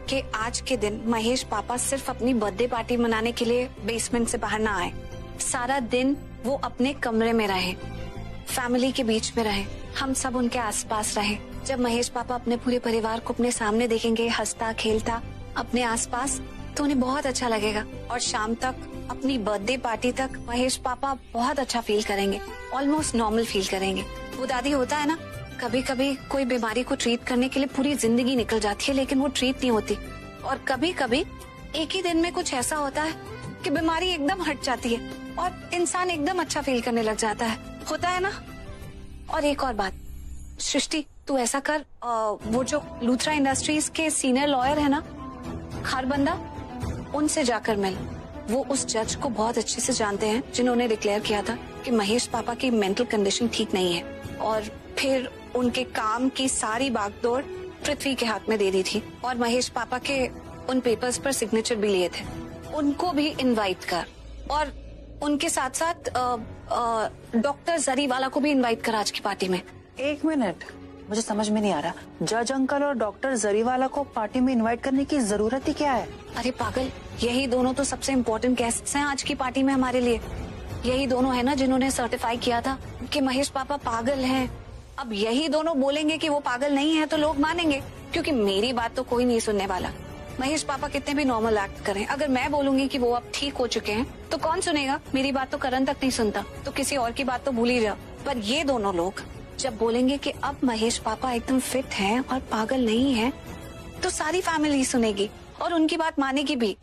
कि आज के दिन महेश पापा सिर्फ अपनी बर्थडे पार्टी मनाने के लिए बेसमेंट से बाहर ना आए। सारा दिन वो अपने कमरे में रहे, फैमिली के बीच में रहे, हम सब उनके आसपास रहे। जब महेश पापा अपने पूरे परिवार को अपने सामने देखेंगे हंसता खेलता अपने आसपास, तो उन्हें बहुत अच्छा लगेगा। और शाम तक अपनी बर्थडे पार्टी तक महेश पापा बहुत अच्छा फील करेंगे, ऑलमोस्ट नॉर्मल फील करेंगे। वो दादी होता है ना, कभी कभी कोई बीमारी को ट्रीट करने के लिए पूरी जिंदगी निकल जाती है लेकिन वो ट्रीट नहीं होती, और कभी कभी एक ही दिन में कुछ ऐसा होता है कि बीमारी एकदम हट जाती है और इंसान एकदम अच्छा फील करने लग जाता है, होता है ना। और एक और बात, सृष्टि तू ऐसा कर, वो जो लूथरा इंडस्ट्रीज के सीनियर लॉयर है ना खारबंदा, उनसे जाकर मिल। वो उस जज को बहुत अच्छे से जानते हैं जिन्होंने डिक्लेयर किया था कि महेश पापा की मेंटल कंडीशन ठीक नहीं है, और फिर उनके काम की सारी बागडोर पृथ्वी के हाथ में दे दी थी और महेश पापा के उन पेपर्स पर सिग्नेचर भी लिए थे। उनको भी इनवाइट कर, और उनके साथ साथ डॉक्टर जरीवाला को भी इनवाइट कर आज की पार्टी में। एक मिनट, मुझे समझ में नहीं आ रहा, जज अंकल और डॉक्टर जरीवाला को पार्टी में इनवाइट करने की जरूरत ही क्या है? अरे पागल, यही दोनों तो सबसे इम्पोर्टेंट गेस्ट्स हैं आज की पार्टी में हमारे लिए। यही दोनों है ना जिन्होंने सर्टिफाई किया था कि महेश पापा पागल हैं। अब यही दोनों बोलेंगे कि वो पागल नहीं है तो लोग मानेंगे, क्योंकि मेरी बात तो कोई नहीं सुनने वाला। महेश पापा कितने भी नॉर्मल एक्ट करें, अगर मैं बोलूंगी कि वो अब ठीक हो चुके हैं तो कौन सुनेगा? मेरी बात तो करण तक नहीं सुनता, तो किसी और की बात तो भूल ही जाओ। पर ये दोनों लोग जब बोलेंगे कि अब महेश पापा एकदम फिट हैं और पागल नहीं है, तो सारी फैमिली सुनेगी और उनकी बात मानेगी भी।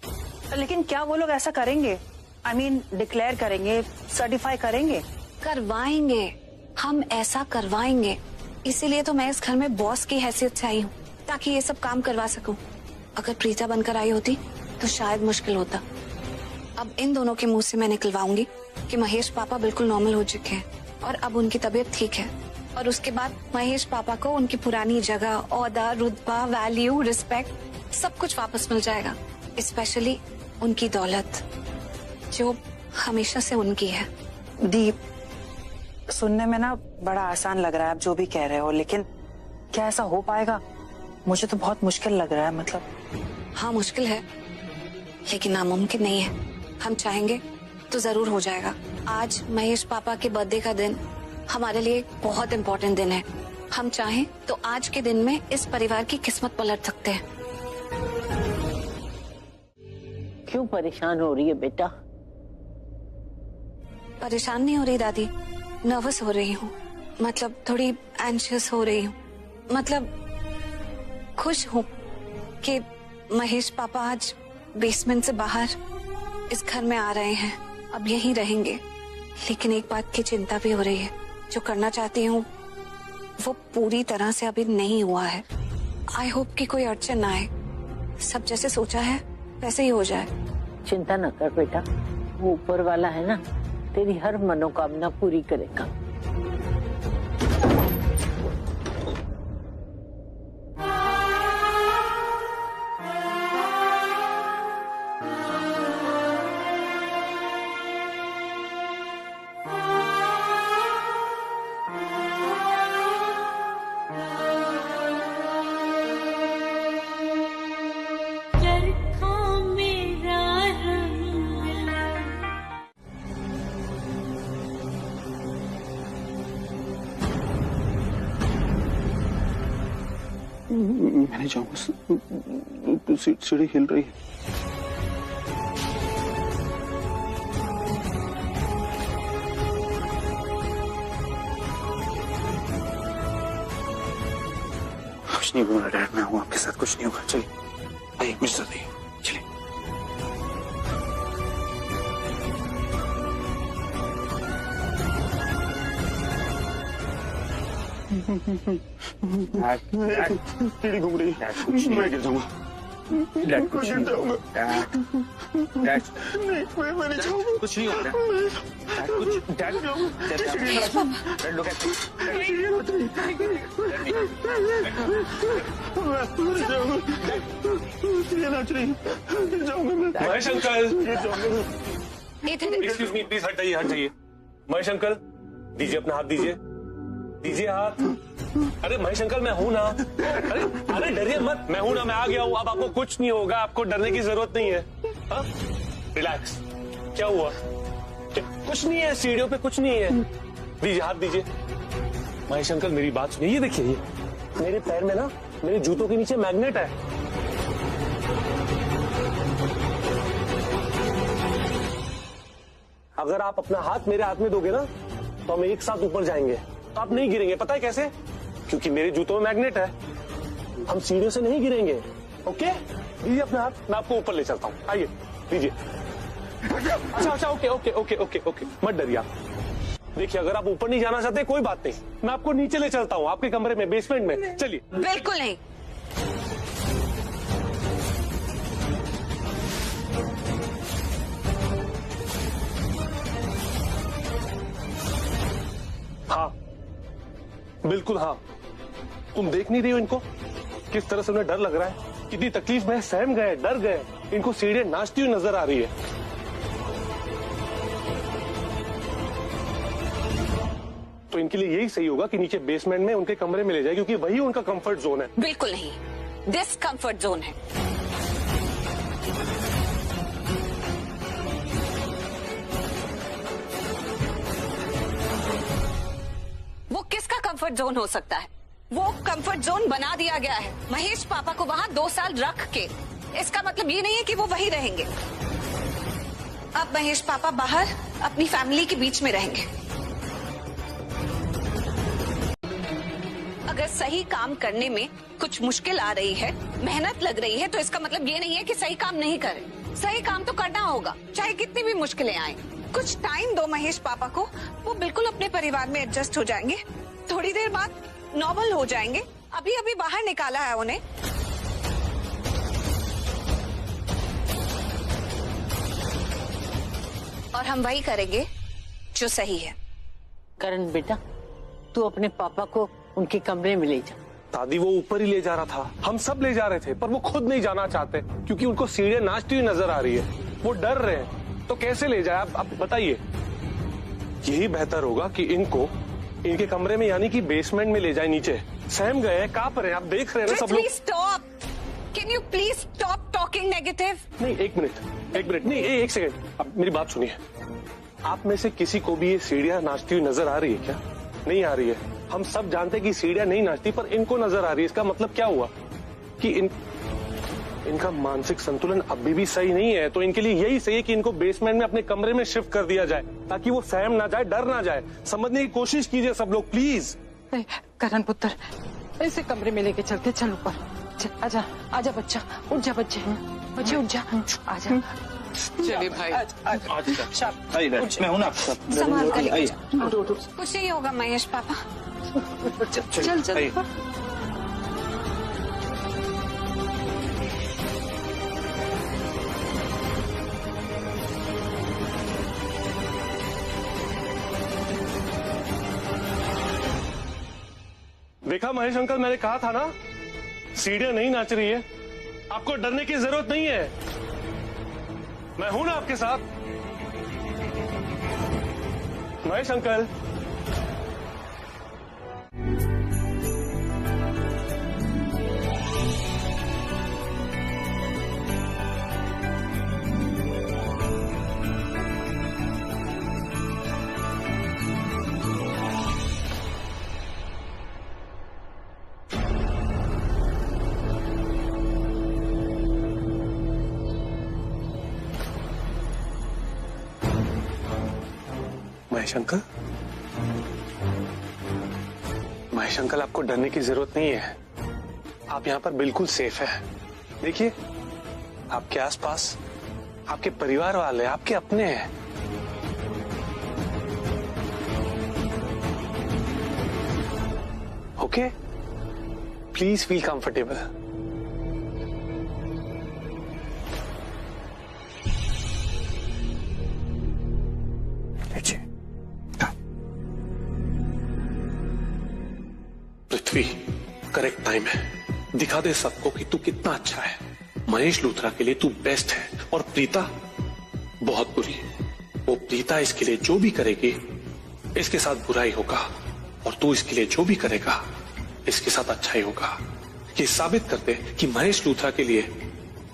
लेकिन क्या वो लोग ऐसा करेंगे? I mean, डिक्लेयर करेंगे, सर्टिफाई करेंगे? करवाएंगे, हम ऐसा करवाएंगे। इसीलिए तो मैं इस घर में बॉस की हैसियत से आई हूँ, ताकि ये सब काम करवा सकूं। अगर प्रीता बनकर आई होती तो शायद मुश्किल होता। अब इन दोनों के मुंह से मैं निकलवाऊंगी कि महेश पापा बिल्कुल नॉर्मल हो चुके हैं और अब उनकी तबीयत ठीक है, और उसके बाद महेश पापा को उनकी पुरानी जगह, ओहदा, रुतबा, वैल्यू, रिस्पेक्ट सब कुछ वापस मिल जाएगा, स्पेशली उनकी दौलत जो हमेशा से उनकी है। दीप, सुनने में ना बड़ा आसान लग रहा है आप जो भी कह रहे हो, लेकिन क्या ऐसा हो पाएगा? मुझे तो बहुत मुश्किल लग रहा है। मतलब हाँ मुश्किल है, लेकिन नामुमकिन नहीं है। हम चाहेंगे तो जरूर हो जाएगा। आज महेश पापा के बर्थडे का दिन हमारे लिए बहुत इम्पोर्टेंट दिन है। हम चाहें तो आज के दिन में इस परिवार की किस्मत पलट सकते हैं। क्यों परेशान हो रही है बेटा? परेशान नहीं हो रही दादी, नर्वस हो रही हूँ, मतलब थोड़ी एंशियस हो रही हूँ। मतलब खुश हूँ कि महेश पापा आज बेसमेंट से बाहर इस घर में आ रहे हैं, अब यहीं रहेंगे। लेकिन एक बात की चिंता भी हो रही है, जो करना चाहती हूँ वो पूरी तरह से अभी नहीं हुआ है। आई होप कि कोई अड़चन ना आए, सब जैसे सोचा है वैसे ही हो जाए। चिंता न कर बेटा, वो ऊपर वाला है ना, तेरी हर मनोकामना पूरी करेगा। मैं नहीं जाऊंगा, सीढ़ी हिल रही है। कुछ नहीं हुआ डैड, मैं हूँ आपके साथ, कुछ नहीं होगा। चलिए आइए मेरे साथ आइए, चलिए। सीढ़ी घूम रही है, मैं गिर जाऊंगा। डैड कुछ नहीं होगा। डैड नहीं, मैं नहीं जाऊंगा, कुछ नहीं होगा। डैड कुछ, डैड लोग Mahesh uncle, excuse me please, हट जाइए, हट जाइए। महेश अंकल दीजिए अपना हाथ, दीजिए, दीजिए हाथ। अरे महेश अंकल मैं हूं ना। अरे डरिए मत, मैं हूं ना, मैं आ गया हूं। अब आपको कुछ नहीं होगा, आपको डरने की जरूरत नहीं है। रिलैक्स। क्या हुआ? कुछ नहीं है, सीढ़ियों पे कुछ नहीं है। दीजिए हाथ दीजिए। महेश अंकल मेरी बात सुनिए, ये देखिए, ये मेरे पैर में ना, मेरे जूतों के नीचे मैग्नेट है। अगर आप अपना हाथ मेरे हाथ में दोगे ना तो हम एक साथ ऊपर जाएंगे, तो आप नहीं गिरेंगे। पता है कैसे? क्योंकि मेरे जूतों में मैग्नेट है, हम सीढ़ियों से नहीं गिरेंगे। ओके, दीजिए अपना हाथ, मैं आपको ऊपर ले चलता हूँ। आइए दीजिए। अच्छा okay okay okay okay okay, मत डरिए आप। देखिए अगर आप ऊपर नहीं जाना चाहते कोई बात नहीं, मैं आपको नीचे ले चलता हूँ, आपके कमरे में, बेसमेंट में। चलिए। बिल्कुल नहीं। हाँ बिल्कुल हाँ। तुम देख नहीं रही हो इनको, किस तरह से उन्हें डर लग रहा है, कितनी तकलीफ में सहम गए, डर गए। इनको सीढ़ियां नाचती हुई नजर आ रही है। तो इनके लिए यही सही होगा कि नीचे बेसमेंट में उनके कमरे में ले जाए, क्योंकि वही उनका कंफर्ट जोन है। बिल्कुल नहीं, डिस्कंफर्ट जोन है। वो किसका कंफर्ट जोन हो सकता है? वो कंफर्ट जोन बना दिया गया है महेश पापा को वहां 2 साल रख के। इसका मतलब ये नहीं है कि वो वहीं रहेंगे। अब महेश पापा बाहर अपनी फैमिली के बीच में रहेंगे। अगर सही काम करने में कुछ मुश्किल आ रही है, मेहनत लग रही है, तो इसका मतलब ये नहीं है कि सही काम नहीं करें। सही काम तो करना होगा, चाहे कितनी भी मुश्किलें आए। कुछ टाइम दो महेश पापा को, वो बिल्कुल अपने परिवार में एडजस्ट हो जाएंगे। थोड़ी देर बाद नॉर्मल हो जाएंगे। अभी अभी बाहर निकाला है उन्हें। और हम वही करेंगे जो सही है। करण बेटा, तू अपने पापा को उनके कमरे में ले जा। दादी वो ऊपर ही ले जा रहा था, हम सब ले जा रहे थे, पर वो खुद नहीं जाना चाहते क्योंकि उनको सीढ़ियां नाचती हुई नजर आ रही है। वो डर रहे हैं, तो कैसे ले जाए आप बताइए। यही बेहतर होगा कि इनको इनके कमरे में, यानी कि बेसमेंट में ले जाए। नीचे सहम गए हैं, कांप रहे हैं, आप देख रहे हैं ना सब लोग। Stop, can you please stop talking negative. नहीं एक मिनट नहीं, एक सेकंड, अब मेरी बात सुनिए। आप में से किसी को भी ये सीढ़ियां नाचती हुई नजर आ रही है क्या? नहीं आ रही है। हम सब जानते हैं कि सीढ़ियां नहीं नाचती, पर इनको नजर आ रही है। इसका मतलब क्या हुआ कि इनका मानसिक संतुलन अभी भी सही नहीं है। तो इनके लिए यही सही है कि इनको बेसमेंट में अपने कमरे में शिफ्ट कर दिया जाए, ताकि वो सहम ना जाए, डर ना जाए। समझने की कोशिश कीजिए सब लोग प्लीज। करण पुत्र, ऐसे कमरे में लेके चलते, चल ऊपर। आजा आजा बच्चा, उठ जा बच्चे, बच्चे उठ जा, आजा। चलिए भाई, मैं हूं ना आपके साथ। संभाल कर लेके जाओ। कुछ नहीं होगा महेश पापा। चल चल। देखा महेश अंकल, मैंने कहा था ना, सीढ़ियां नहीं नाच रही है। आपको डरने की जरूरत नहीं है, मैं हूं ना आपके साथ। महेश अंकल, महेश अंकल, आपको डरने की जरूरत नहीं है। आप यहाँ पर बिल्कुल सेफ है। देखिए आपके आसपास आपके परिवार वाले, आपके अपने हैं। Okay, please feel comfortable. Prithvi, correct time है, दिखा दे सबको कि तू कितना अच्छा है। महेश लूथरा के लिए तू बेस्ट है, और प्रीता बहुत बुरी। वो प्रीता इसके लिए जो भी करेगी, इसके साथ बुराई होगा, और तू इसके लिए जो भी करेगा, इसके साथ अच्छा ही होगा। ये साबित करते कि महेश लूथरा के लिए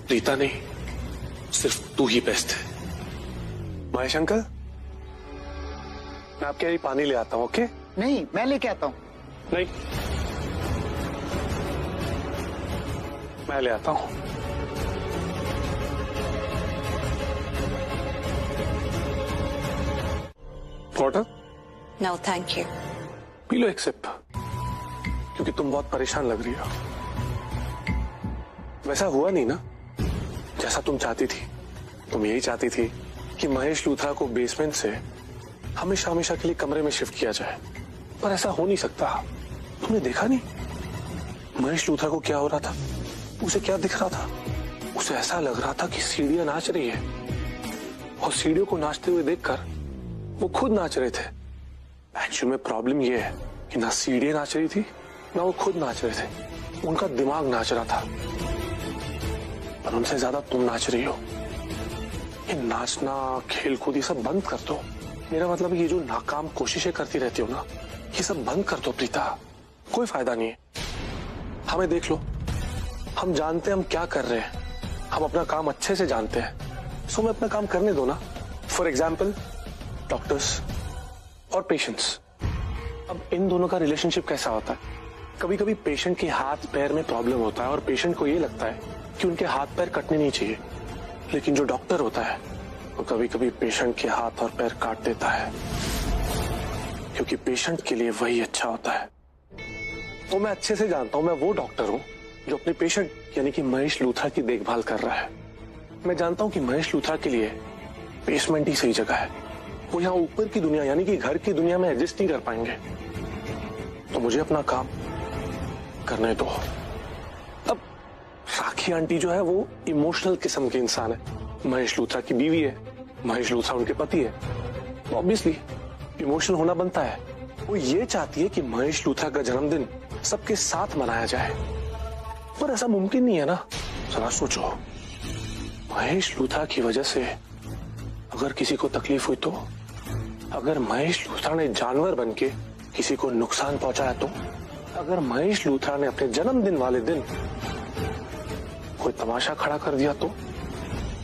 रीता नहीं, सिर्फ तू ही बेस्ट है। महेश अंकल, मैं आपके लिए पानी ले आता हूं। ओके? नहीं, मैं लेके आता हूँ। नहीं, मैं ले आता हूं। वाटर? No thank you. पी लो एक सिप, क्योंकि तुम बहुत परेशान लग रही हो। वैसा हुआ नहीं ना जैसा तुम चाहती थी। तुम यही चाहती थी कि महेश लूथरा को बेसमेंट से हमेशा हमेशा के लिए कमरे में शिफ्ट किया जाए, पर ऐसा हो नहीं सकता। तुमने देखा नहीं महेश लूथरा को क्या हो रहा था, उसे क्या दिख रहा था? उसे ऐसा लग रहा था कि सीढ़ियां नाच रही है, और सीढ़ियों को नाचते हुए देखकर वो खुद नाच रहे थे। एक्चुअल में प्रॉब्लम ये है कि ना सीढ़ियां नाच रही थी, ना वो खुद नाच रहे थे। उनका दिमाग नाच रहा था, पर उनसे ज्यादा तुम नाच रही हो। ये नाचना, खेल कूद, ये सब बंद कर दो। मेरा मतलब ये जो नाकाम कोशिशें करती रहती हो ना, ये सब बंद कर दो प्रीता। कोई फायदा नहीं है। हमें देख लो, हम जानते हैं हम क्या कर रहे हैं, हम अपना काम अच्छे से जानते हैं, सो हमें अपना काम करने दो ना। फॉर एग्जाम्पल, डॉक्टर्स और पेशेंट्स। अब इन दोनों का रिलेशनशिप कैसा होता है? कभी कभी पेशेंट के हाथ पैर में प्रॉब्लम होता है और पेशेंट को ये लगता है कि उनके हाथ पैर कटने नहीं चाहिए, लेकिन जो डॉक्टर होता है वो कभी कभी पेशेंट के हाथ और पैर काट देता है, क्योंकि पेशेंट के लिए वही अच्छा होता है। तो मैं अच्छे से जानता हूं, मैं वो डॉक्टर हूं जो अपने पेशेंट यानी कि महेश लूथरा की देखभाल कर रहा है। मैं जानता हूं कि महेश लूथरा के लिए बेसमेंट ही सही जगह है। वो यहाँ ऊपर की दुनिया यानी कि घर की दुनिया में एडजस्ट नहीं कर पाएंगे, तो मुझे अपना काम करने दो। अब राखी आंटी जो है वो इमोशनल किस्म के इंसान है। महेश लूथरा की बीवी है, महेश लूथरा उनके पति है, तो ऑब्वियसली इमोशनल होना बनता है। वो ये चाहती है कि महेश लूथरा का जन्मदिन सबके साथ मनाया जाए, पर ऐसा मुमकिन नहीं है ना। जरा सोचो, महेश लूथरा की वजह से अगर किसी को तकलीफ हुई तो, अगर महेश लूथरा ने जानवर बनके किसी को नुकसान पहुंचाया तो, अगर महेश लूथरा ने अपने जन्मदिन वाले दिन कोई तमाशा खड़ा कर दिया तो।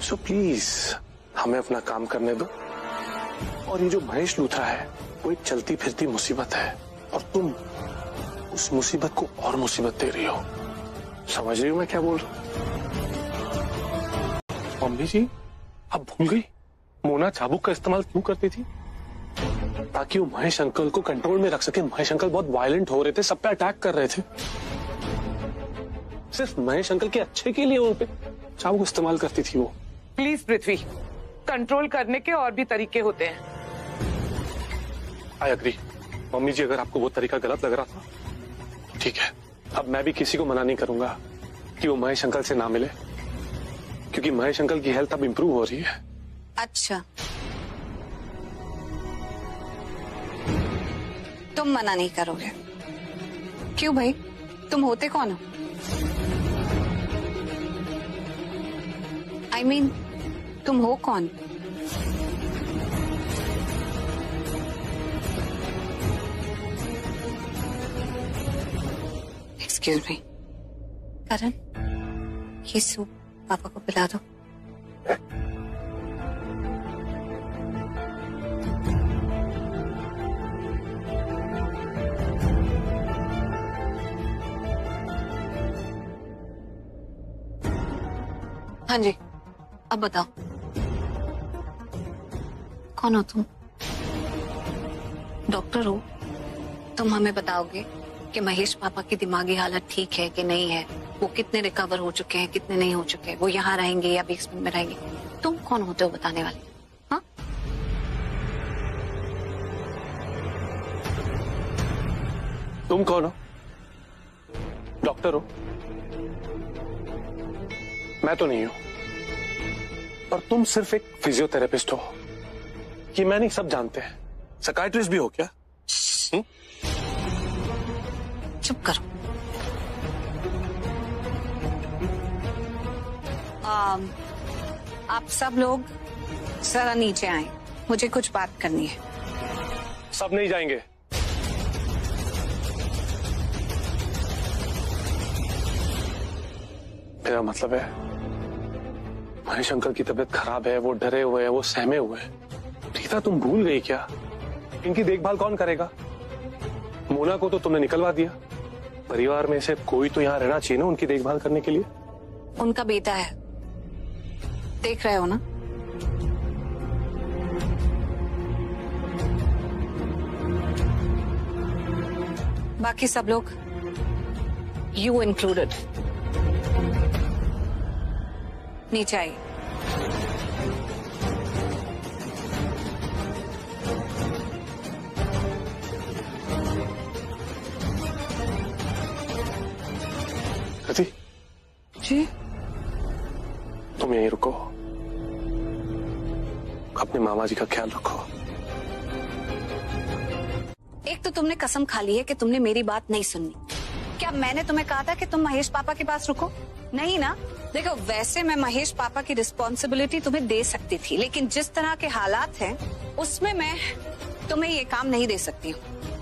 सो प्लीज हमें अपना काम करने दो। और ये जो महेश लूथरा है वो एक चलती फिरती मुसीबत है, और तुम उस मुसीबत को और मुसीबत दे रही हो। समझ रही हो मैं क्या बोल रहा हूं? मम्मी जी, अब भूल गई मोना चाबुक का इस्तेमाल क्यों करती थी? ताकि वो महेश अंकल को कंट्रोल में रख सके। महेश अंकल बहुत वायलेंट हो रहे थे, सब पे अटैक कर रहे थे। सिर्फ महेश अंकल के अच्छे के लिए उन पे चाबुक इस्तेमाल करती थी वो। प्लीज पृथ्वी, कंट्रोल करने के और भी तरीके होते हैं। I agree. मम्मी जी, अगर आपको वो तरीका गलत लग रहा था तो ठीक है। अब मैं भी किसी को मना नहीं करूंगा कि वो महेश अंकल से ना मिले, क्योंकि महेश अंकल की हेल्थ अब इंप्रूव हो रही है। अच्छा, तुम मना नहीं करोगे? क्यों भाई, तुम होते कौन हो? I mean, तुम हो कौन? एक्सक्यूज मी करण, ये सूप पापा को पिला दो। हाँ जी, अब बताओ कौन हो तुम? डॉक्टर हो? तुम हमें बताओगे कि महेश पापा की दिमागी हालत ठीक है कि नहीं है, वो कितने रिकवर हो चुके हैं, कितने नहीं हो चुके, वो यहाँ रहेंगे या बेसमेंट में रहेंगे? तुम कौन होते हो बताने वाले? हाँ, तुम कौन हो? डॉक्टर हो? मैं तो नहीं हूं, और तुम सिर्फ एक फिजियोथेरेपिस्ट हो। ये मैं नहीं, सब जानते हैं। साइकियाट्रिस्ट भी हो क्या? चुप करो। आप सब लोग जरा नीचे आए, मुझे कुछ बात करनी है। सब नहीं जाएंगे। मेरा मतलब है महेश अंकल की तबीयत खराब है, वो डरे हुए हैं, वो सहमे हुए हैं। रीता तुम भूल गई क्या? इनकी देखभाल कौन करेगा? मोना को तो तुमने निकलवा दिया, परिवार में से कोई तो यहाँ रहना चाहिए ना उनकी देखभाल करने के लिए। उनका बेटा है, देख रहे हो ना। बाकी सब लोग, यू इंक्लूडेड, नीचे आइए। कृति जी तुम यहीं रुको, अपने मामा जी का ख्याल रखो। एक तो तुमने कसम खा ली है कि तुमने मेरी बात नहीं सुननी। क्या मैंने तुम्हें कहा था कि तुम महेश पापा के पास रुको? नहीं ना। देखो, वैसे मैं महेश पापा की रिस्पॉन्सिबिलिटी तुम्हें दे सकती थी, लेकिन जिस तरह के हालात हैं उसमें मैं तुम्हें ये काम नहीं दे सकती हूँ।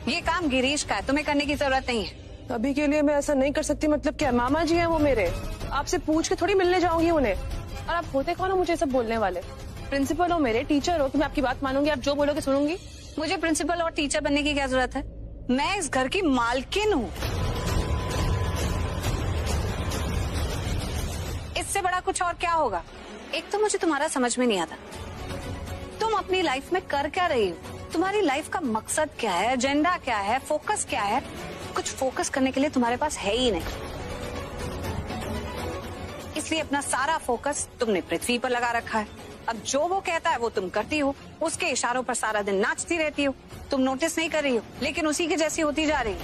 ये काम गिरीश का है, तुम्हें करने की जरूरत नहीं है। अभी के लिए मैं ऐसा नहीं कर सकती। मतलब क्या, मामा जी हैं वो मेरे, आपसे पूछ के थोड़ी मिलने जाऊंगी उन्हें। और आप होते कौन हो मुझे सब बोलने वाले? प्रिंसिपल हो मेरे, टीचर हो कि मैं आपकी बात मानूंगी, आप जो बोलोगे सुनूंगी? मुझे प्रिंसिपल और टीचर बनने की क्या जरूरत है? मैं इस घर की मालकिन हूँ। इससे बड़ा कुछ और क्या होगा? एक तो मुझे तुम्हारा समझ में नहीं आता, तुम अपनी लाइफ में कर क्या रही हो? तुम्हारी लाइफ का मकसद क्या है, एजेंडा क्या है, फोकस क्या है? कुछ फोकस करने के लिए तुम्हारे पास है ही नहीं, इसलिए अपना सारा फोकस तुमने पृथ्वी पर लगा रखा है। अब जो वो कहता है वो तुम करती हो, उसके इशारों पर सारा दिन नाचती रहती हो। तुम नोटिस नहीं कर रही हो, लेकिन उसी की जैसी होती जा रही हो।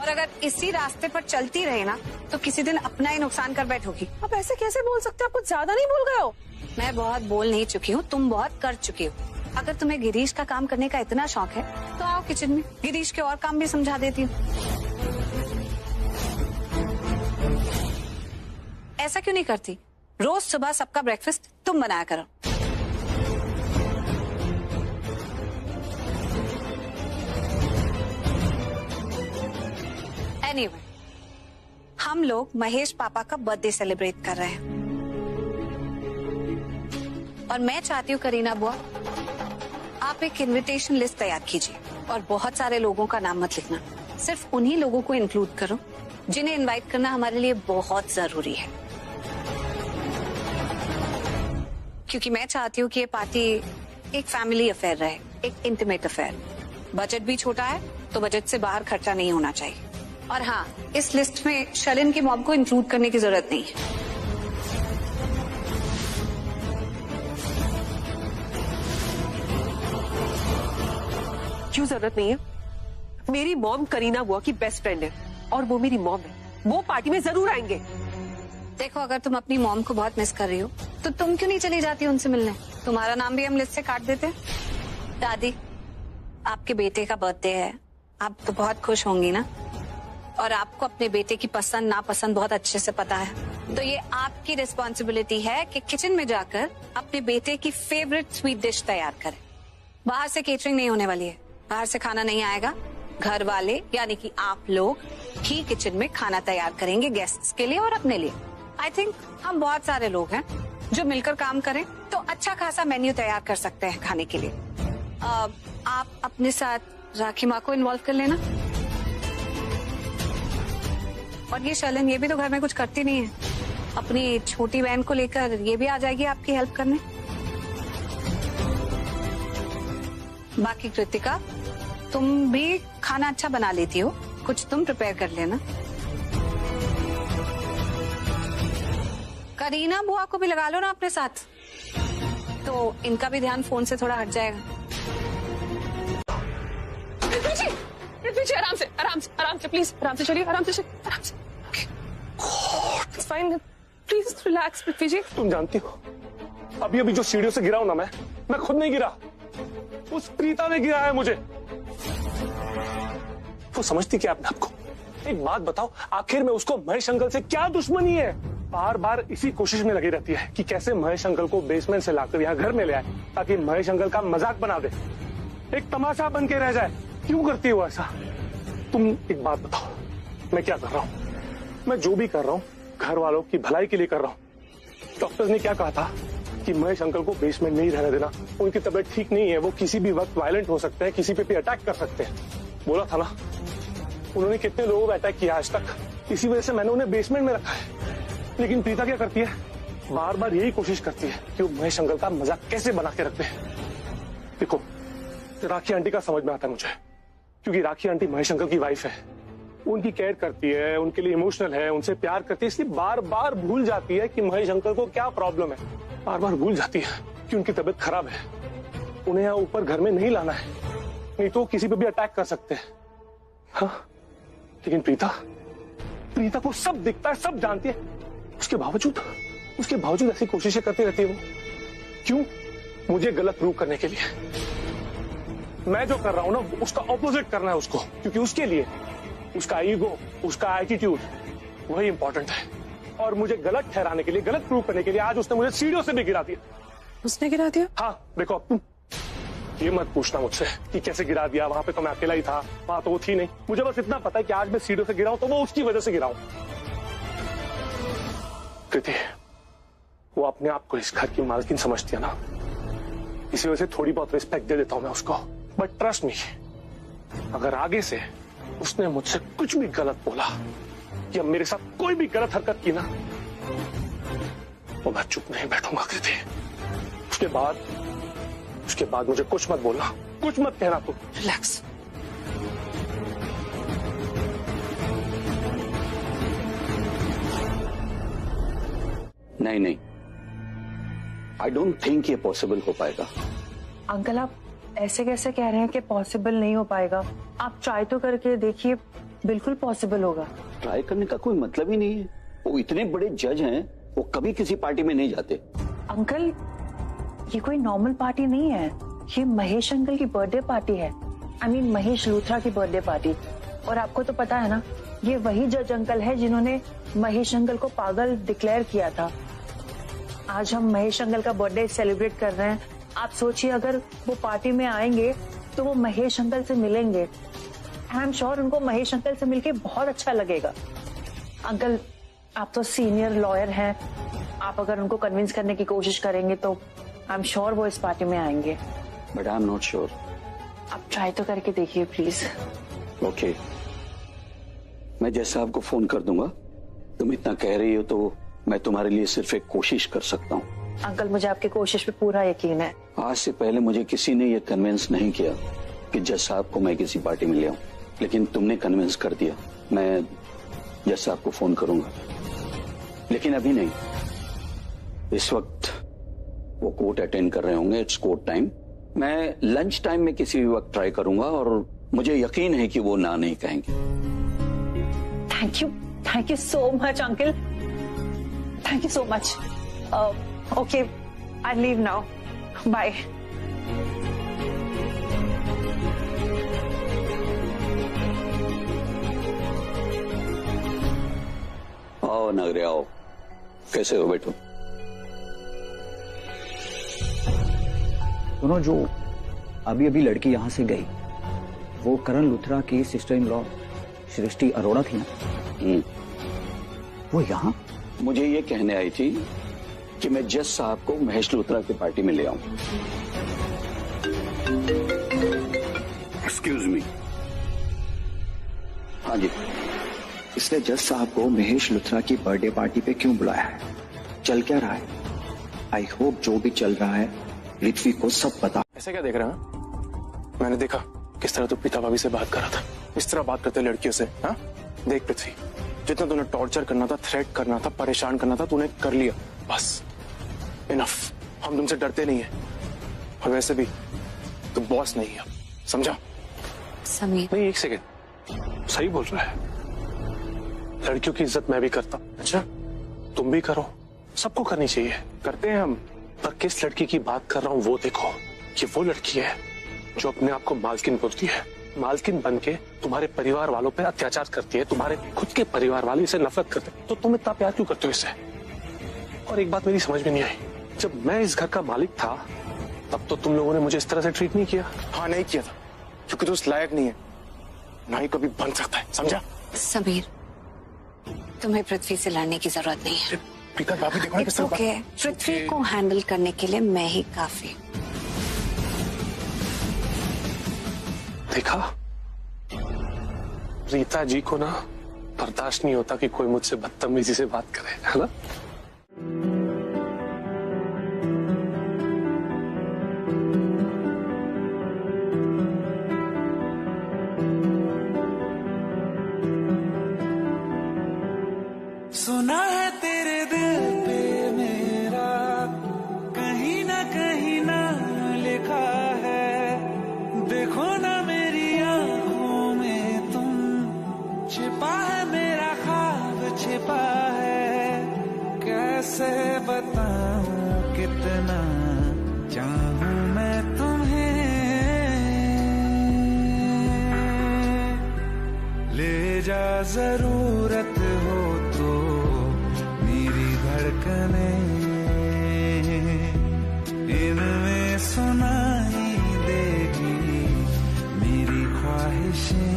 और अगर इसी रास्ते पर चलती रहे ना तो किसी दिन अपना ही नुकसान कर बैठोगी। आप ऐसे कैसे बोल सकते हो? आप कुछ ज्यादा नहीं बोल गए हो? मैं बहुत बोल नहीं चुकी हूँ, तुम बहुत कर चुकी हो। अगर तुम्हें गिरीश का काम करने का इतना शौक है तो आओ किचन में, गिरीश के और काम भी समझा देती हूँ। ऐसा क्यों नहीं करती? रोज सुबह सबका ब्रेकफास्ट तुम बनाया करो। एनीवे, हम लोग महेश पापा का बर्थडे सेलिब्रेट कर रहे हैं और मैं चाहती हूँ करीना बुआ, आप एक इनविटेशन लिस्ट तैयार कीजिए और बहुत सारे लोगों का नाम मत लिखना, सिर्फ उन्हीं लोगों को इंक्लूड करो जिन्हें इनवाइट करना हमारे लिए बहुत जरूरी है। क्योंकि मैं चाहती हूँ कि ये पार्टी एक फैमिली अफेयर रहे, एक इंटीमेट अफेयर। बजट भी छोटा है तो बजट से बाहर खर्चा नहीं होना चाहिए। और हाँ, इस लिस्ट में शलिन की मॉम को इंक्लूड करने की जरूरत नहीं है। क्यों जरूरत नहीं है? मेरी मॉम करीना बुआ की बेस्ट फ्रेंड है और वो मेरी मॉम है, वो पार्टी में जरूर आएंगे। देखो, अगर तुम अपनी मॉम को बहुत मिस कर रही हो तो तुम क्यों नहीं चली जाती उनसे मिलने? तुम्हारा नाम भी हम लिस्ट से काट देते। दादी, आपके बेटे का बर्थडे है, आप तो बहुत खुश होंगी ना, और आपको अपने बेटे की पसंद नापसंद बहुत अच्छे से पता है। तो ये आपकी रिस्पॉन्सिबिलिटी है कि किचन में जाकर अपने बेटे की फेवरेट स्वीट डिश तैयार करें। बाहर से केटरिंग नहीं होने वाली है, बाहर से खाना नहीं आएगा। घर वाले यानी कि आप लोग ही किचन में खाना तैयार करेंगे गेस्ट्स के लिए और अपने लिए। आई थिंक हम बहुत सारे लोग हैं जो मिलकर काम करें तो अच्छा खासा मेन्यू तैयार कर सकते हैं खाने के लिए। आप अपने साथ राखी माँ को इन्वॉल्व कर लेना। और ये शलन, ये भी तो घर में कुछ करती नहीं है, अपनी छोटी बहन को लेकर ये भी आ जाएगी आपकी हेल्प करने। बाकी कृतिका, तुम भी खाना अच्छा बना लेती हो, कुछ तुम प्रिपेयर कर लेना। करीना बुआ को भी लगा लो ना अपने साथ, तो इनका भी ध्यान फोन से थोड़ा हट जाएगा। पीछे आराम से, आराम से, आराम से, प्लीज आराम से चलिए, आराम से चलिए, आराम से। It's fine, प्लीज रिलैक्स पृथ्वी जी। तुम जानती हो, अभी अभी जो सीढ़ियों से गिरा हूं ना मैं खुद नहीं गिरा, उस प्रीता ने गिरा है मुझे। वो समझती क्या अपने आपको? एक बात बताओ, आखिर में उसको महेश अंकल से क्या दुश्मनी है? बार बार इसी कोशिश में लगी रहती है कि कैसे महेश अंकल को बेसमेंट से लाकर यहाँ घर में ले आए ताकि महेश अंकल का मजाक बना दे, एक तमाशा बन के रह जाए। क्यों करती हो ऐसा? तुम एक बात बताओ, मैं क्या कर रहा हूँ? मैं जो भी कर रहा हूँ घर वालों की भलाई के लिए कर रहा हूँ। डॉक्टर्स ने क्या कहा था कि महेश अंकल को बेसमेंट नहीं रहने देना, उनकी तबीयत ठीक नहीं है, वो किसी भी वक्त वायलेंट हो सकते हैं, किसी पे भी अटैक कर सकते हैं। बोला था ना, उन्होंने कितने लोगों को अटैक किया आज तक, इसी वजह से मैंने उन्हें बेसमेंट में रखा है। लेकिन प्रीता क्या करती है, बार बार यही कोशिश करती है कि वो महेश अंकल का मजाक कैसे बना के रखते हैं। देखो, राखी आंटी का समझ में आता है मुझे, क्योंकि राखी आंटी महेश अंकल की वाइफ है, उनकी केयर करती है, उनके लिए इमोशनल है, उनसे प्यार करती है, इसलिए बार बार भूल जाती है कि महेश अंकल को क्या प्रॉब्लम है। बार बार भूल जाती है कि उनकी तबीयत खराब है, उन्हें यहाँ ऊपर घर में नहीं लाना है, नहीं तो किसी पे भी अटैक कर सकते हैं। हाँ, लेकिन प्रीता को सब दिखता है, सब जानती है, उसके बावजूद ऐसी कोशिशें करती रहती है वो। क्यों? मुझे गलत प्रूव करने के लिए। मैं जो कर रहा हूं ना, उसका ऑपोजिट करना है उसको, क्योंकि उसके लिए उसका ईगो, उसका एटीट्यूड वही इंपॉर्टेंट है। और मुझे गलत ठहराने के लिए, गलत प्रूव करने के लिए आज उसने मुझे सीढ़ियों से भी गिरा दिया। उसने गिरा दिया? हाँ, देखो अब तुम ये मत पूछना मुझसे कि कैसे गिरा दिया, वहां पे तो मैं अकेला ही था, वहां तो वो थी नहीं। मुझे बस इतना पता है कि आज मैं सीढ़ियों से गिरा हूं तो वो उसकी वजह से गिरा हूं। कृति, वो अपने आप को इस घर की मालकिन समझती है ना, इसी वजह से थोड़ी बहुत रिस्पेक्ट दे देता हूं मैं उसको। बट ट्रस्ट मी, अगर आगे से उसने मुझसे कुछ भी गलत बोला या मेरे साथ कोई भी गलत हरकत की ना, तो मैं चुप नहीं बैठूंगा कृति। उसके बाद मुझे कुछ मत बोलना, कुछ मत कहना तू। रिलैक्स। नहीं, आई डोंट थिंक ये पॉसिबल हो पाएगा। अंकल, आप ऐसे कैसे कह रहे हैं कि पॉसिबल नहीं हो पाएगा? आप ट्राई तो करके देखिए, बिल्कुल पॉसिबल होगा। ट्राई करने का कोई मतलब ही नहीं है। वो इतने बड़े जज हैं, वो कभी किसी पार्टी में नहीं जाते। अंकल, ये कोई नॉर्मल पार्टी नहीं है, ये महेश अंकल की बर्थडे पार्टी है। आई मीन महेश लूथरा की बर्थडे पार्टी। और आपको तो पता है ना, ये वही जज अंकल है जिन्होंने महेश अंकल को पागल डिक्लेयर किया था। आज हम महेश अंकल का बर्थडे सेलिब्रेट कर रहे हैं। आप सोचिए, अगर वो पार्टी में आएंगे तो वो महेश अंकल से मिलेंगे। आई एम श्योर उनको महेश अंकल से मिलके बहुत अच्छा लगेगा। अंकल, आप तो सीनियर लॉयर हैं, आप अगर उनको कन्विंस करने की कोशिश करेंगे तो आई एम श्योर वो इस पार्टी में आएंगे। But I am not sure. आप ट्राई तो करके देखिए प्लीज। ओके, मैं जज साहब को फोन कर दूंगा। तुम इतना कह रही हो तो मैं तुम्हारे लिए सिर्फ एक कोशिश कर सकता हूँ। अंकल, मुझे आपकी कोशिश पे पूरा यकीन है। आज से पहले मुझे किसी ने ये कन्विंस नहीं किया कि जज साहब को मैं किसी पार्टी में ले आऊं, लेकिन तुमने कन्विंस कर दिया। मैं जज साहब को फोन करूंगा, लेकिन अभी नहीं। इस वक्त वो कोर्ट अटेंड कर रहे होंगे, इट्स कोर्ट टाइम। मैं लंच टाइम में किसी भी वक्त ट्राई करूंगा और मुझे यकीन है कि वो ना नहीं कहेंगे। Thank you so much uncle, thank you so much. Okay, I leave now, bye. आओ नगरे आओ, कैसे हो? बैठो। सुनो, जो अभी अभी लड़की यहाँ से गई, वो करण लूथरा की सिस्टर इन लॉ सृष्टि अरोड़ा थी ना? वो यहाँ मुझे ये कहने आई थी कि मैं जज साहब को महेश लूथरा की पार्टी में ले आऊं। Excuse me. हाँ जी। इसने जज साहब को महेश लूथरा की बर्थडे पार्टी पे क्यों बुलाया है? चल क्या रहा है? आई होप जो भी चल रहा है पृथ्वी को सब पता। ऐसा क्या देख रहा है? मैंने देखा किस तरह तू प्रीता भाभी से बात कर रहा था, इस तरह बात करते लड़कियों से। हाँ, देख पृथ्वी, जितना तूने टॉर्चर करना था, थ्रेट करना था, परेशान करना था, तूने कर लिया। बस इनफ। हम तुमसे डरते नहीं है, और वैसे भी तू बॉस नहीं है, समझा? समीर, नहीं, एक सेकेंड, सही बोल रहा है। लड़कियों की इज्जत मैं भी करता। अच्छा, तुम भी करो, सबको करनी चाहिए, करते हैं हम। पर किस लड़की की बात कर रहा हूं वो देखो। ये वो लड़की है जो अपने आप को मालकिन बोलती है, मालकिन बनके तुम्हारे परिवार वालों पे अत्याचार करती है, तुम्हारे खुद के परिवार वाले इसे नफरत करते हैं, तो तुम इतना प्यार क्यों करते हो इससे? और एक बात मेरी समझ में नहीं आई, जब मैं इस घर का मालिक था तब तो तुम लोगों ने मुझे इस तरह से ट्रीट नहीं किया। हाँ, नहीं किया था, क्योंकि तू उस लायक नहीं है, ना ही कभी बन सकता है, समझा? समीर, तुम्हें पृथ्वी से लड़ने की जरूरत नहीं है। प्रीता भाभी देखो ना इट्स ओके, पृथ्वी को हैंडल करने के लिए मैं ही काफी। देखा, रीता जी को ना बर्दाश्त नहीं होता कि कोई मुझसे बदतमीजी से बात करे, है ना? सुना है तेरे दिल पे मेरा कहीं ना लिखा है, देखो ना मेरी आंखों में तुम, छिपा है मेरा ख्वाब छिपा है, कैसे बताऊं कितना चाहूं मैं तुम्हें, ले जा जरूरत हो तो मेरी धड़कनें, इनमें सुनाई देगी मेरी ख्वाहिशें।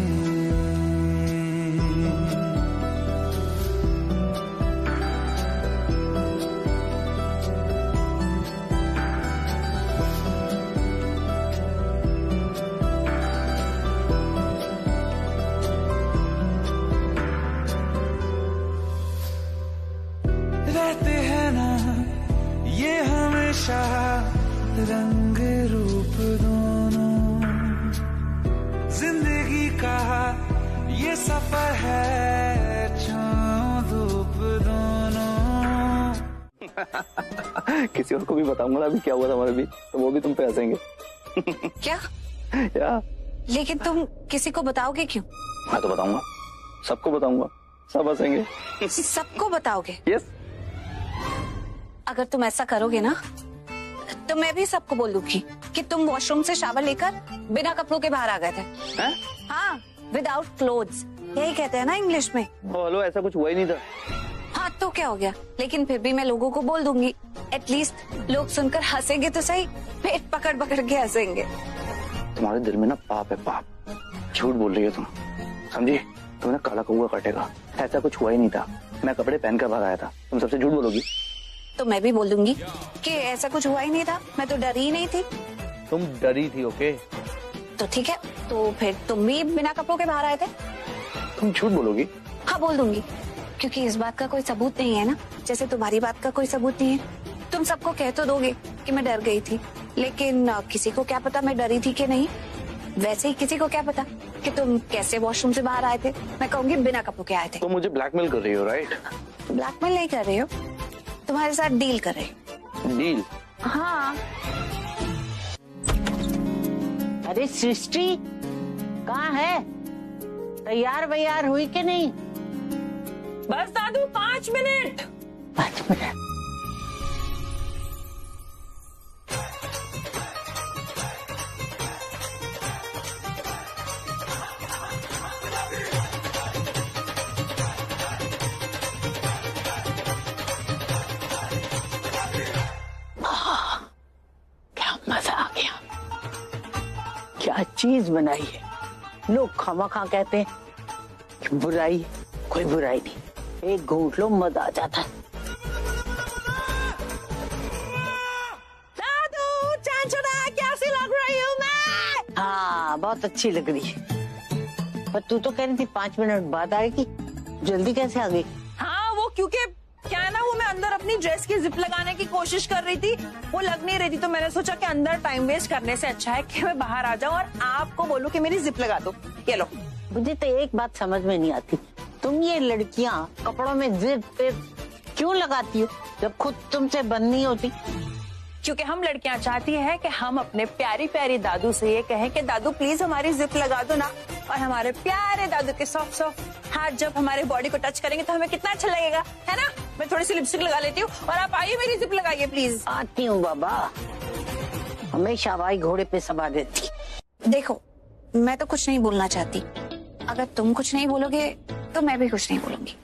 रहते हैं ना ये हमेशा रंग रूप दोनों, जिंदगी का ये सफर है छाँव धूप दोनों। किसी और को भी बताऊंगा ना अभी क्या हुआ था हमारे बीच, तो वो भी तुम पे हंसेंगे। क्या? या लेकिन तुम किसी को बताओगे क्यों? मैं तो बताऊंगा, सबको बताऊंगा, सब हंसेंगे। सबको बताओगे? यस। अगर तुम ऐसा करोगे ना तो मैं भी सबको बोल दूंगी कि तुम वॉशरूम से शावर लेकर बिना कपड़ों के बाहर आ गए थे। हाँ, विदाउट क्लोथ्स, यही कहते हैं ना इंग्लिश में। हेलो, ऐसा कुछ हुआ ही नहीं था। हाँ तो क्या हो गया, लेकिन फिर भी मैं लोगों को बोल दूंगी, एटलीस्ट लोग सुनकर हंसेंगे तो सही, पेट पकड़ पकड़ के हंसेंगे। तुम्हारे दिल में ना पाप है, पाप। झूठ बोल रही है तुम, समझी? तुम्हें काला कौवा काटेगा। ऐसा कुछ हुआ ही नहीं था, मैं कपड़े पहनकर बाहर आया था। तुम सबसे झूठ बोलोगी तो मैं भी बोल दूंगी कि ऐसा कुछ हुआ ही नहीं था, मैं तो डरी ही नहीं थी। तुम डरी थी, ओके? तो ठीक है, तो फिर तुम भी बिना कपड़ों के बाहर आए थे। तुम झूठ बोलोगी? हाँ बोल दूंगी, क्योंकि इस बात का कोई सबूत नहीं है ना, जैसे तुम्हारी बात का कोई सबूत नहीं है। तुम सबको कह तो दोगे कि मैं डर गई थी, लेकिन किसी को क्या पता मैं डरी थी कि नहीं। वैसे ही किसी को क्या पता कि तुम कैसे वॉशरूम से बाहर आए थे। मैं कहूंगी बिना कपड़ों के आए थे। तुम मुझे ब्लैकमेल कर रही हो, राइट? ब्लैकमेल नहीं कर रही हो, तुम्हारे साथ डील कर रही हूँ। डील? हाँ। अरे सृष्टि कहाँ है? तैयार वैयार हुई कि नहीं? बस दादू 5 मिनट। 5 मिनट? क्या चीज बनाई है। लोग खामखा कहते हैं कि बुराई है, कोई बुराई नहीं। एक घूंट लो मजा आ जाता है। दादू चांचना कैसी लग रही हूँ मैं? हाँ बहुत अच्छी लग रही है, पर तू तो कह रही थी 5 मिनट बाद आएगी, जल्दी कैसे आ गई? हाँ वो क्योंकि क्या है ना, वो मैं अंदर अपनी ड्रेस की जिप लगाने की कोशिश कर रही थी, वो लग नहीं रही थी, तो मैंने सोचा कि अंदर टाइम वेस्ट करने से अच्छा है कि मैं बाहर आ जाऊं और आपको बोलूं कि मेरी जिप लगा दो। ये लो। मुझे तो एक बात समझ में नहीं आती, तुम ये लड़कियां कपड़ों में जिप क्यों लगाती हो जब खुद तुमसे बंद नहीं होती? क्योंकि हम लड़कियां चाहती हैं कि हम अपने प्यारी प्यारी दादू से ये कहें कि दादू प्लीज हमारी जिप लगा दो ना, और हमारे प्यारे दादू के सॉफ्ट सॉफ्ट हाथ जब हमारे बॉडी को टच करेंगे तो हमें कितना अच्छा लगेगा, है ना? मैं थोड़ी सी लिपस्टिक लगा लेती हूँ और आप आइए मेरी जिप लगाइए प्लीज। आती हूँ बाबा, हमेशा भाई घोड़े पे सवार रहती। देखो मैं तो कुछ नहीं बोलना चाहती, अगर तुम कुछ नहीं बोलोगे तो मैं भी कुछ नहीं बोलूंगी।